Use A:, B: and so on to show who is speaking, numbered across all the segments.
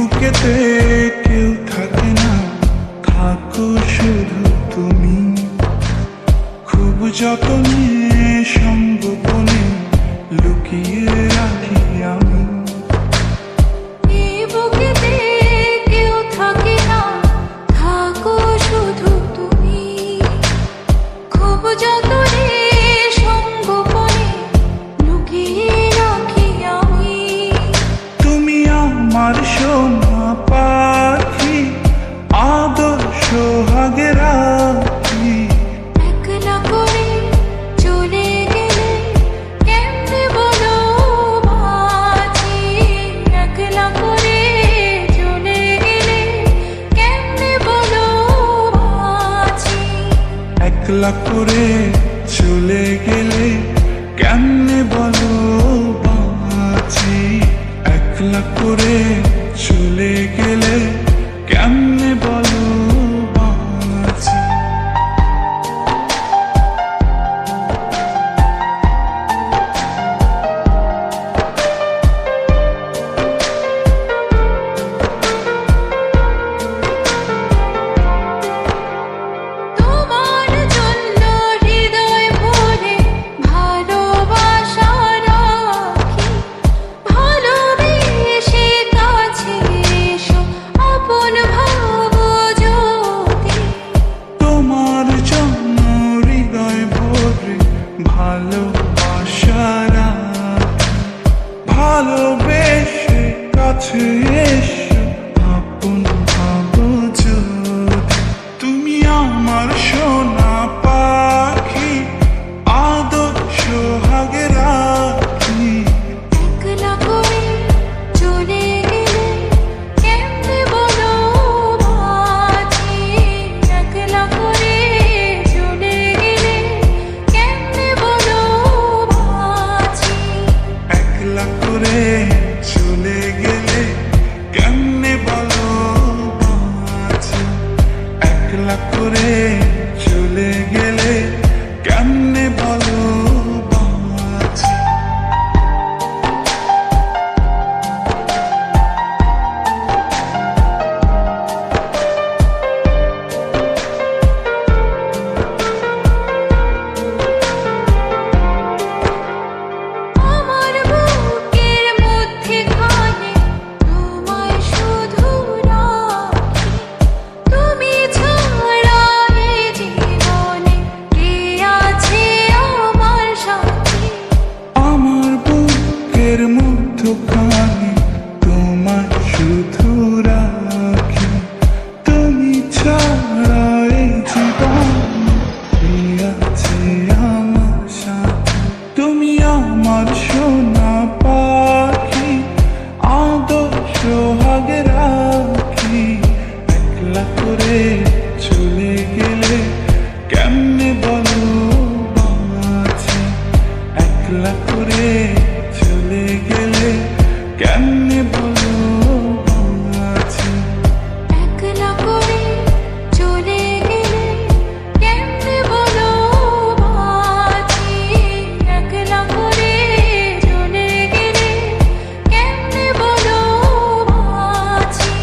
A: বুকেতে কেউ থাকে না, থাকো শুধু তুমি। খুব যতনে সঙ্গোপনে লুকিয়ে রাখি আমি।
B: বুকেতে কেউ থাকে না, থাকো শুধু তুমি। খুব যতনে সঙ্গোপনে লুকিয়ে রাখি আমি।
A: তুমি আমার সোনা পাখি, আদর সোহাগে রাখি।
B: একলা করে চলে গেলে কেমনে বলো বাঁচি। একলা করে চলে গেলে কেমনে বলো বাঁচি।
A: একলা করে চলে গেলে কেমনে বলো বাঁচি। একলা করে চলে গেলে কেমনে বলো বাঁচি।
B: তোমার জন্য হৃদয় ভরে ভালোবাসা রাখি। ভালোবেসে কাছে এসো, আপন ভাবো যদি।
A: তোমার জন্য হৃদয় ভরে ভালোবাসা রাখি। ভালোবেসে কাছে এসো, আপন ভাবো যদি। তুমি আমার সোনা পাখি, আদর সোহাগে রাখি।
B: একলা করে চলে গেলে কেমনে বলো বাঁচি। একলা করে চলে গেলে কেমনে বলো বাঁচি।
A: একলা করে চলে গেলে কেমনে বলো বাঁচি। একলা করে চলে গেলে কেমনে বলো বাঁচি।
B: আমার বুকের মধ্যে খানে তোমায় শুধু রাখি। তুমি ছাড়া এই জীবনে কে আছে আমার সাথী।
A: আমার বুকের মধ্যখানে তোমায় শুধু রাখি। তুমি ছাড়া এই জীবনে কে আছে আমার সাথে। তুমি আমার সোনা পাখি, আদর সোহাগে রাখি। একলা করে চলে গেলে কেমনে বলো বাঁচি। একলা করে চলে গেলে কেমনে বলো বাঁচি।
B: একলা করে চলে গেলে কেমনে বলো বাঁচি। একলা করে চলে গেলে কেমনে বলো বাঁচি।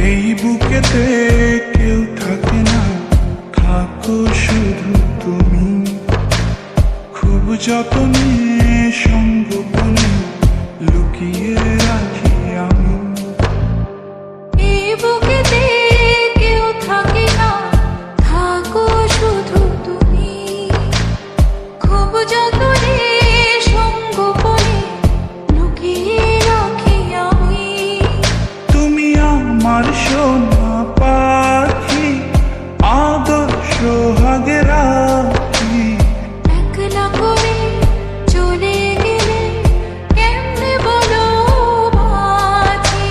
A: এই বুকেতে কেউ থাকে না, থাকো শুধু তুমি। খুব যতনে সঙ্গোপনে লুকিয়ে রাখি আমি।
B: এই বুকেতে কেউ থাকে না, থাকো শুধু তুমি। খুব যতনে সঙ্গোপনে লুকিয়ে রাখি আমি।
A: তুমি আমার সোনা পাখি, আদর সোহাগে রাখি।
B: একলা করে চলে গেলে কেমনে বলো বাঁচি।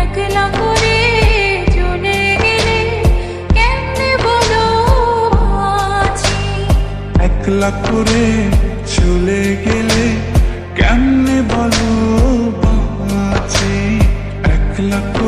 B: একলা করে চলে গেলে কেমনে বলো বাঁচি।
A: একলা করে চলে গেলে কেমনে বলো বাঁচি। একলা করে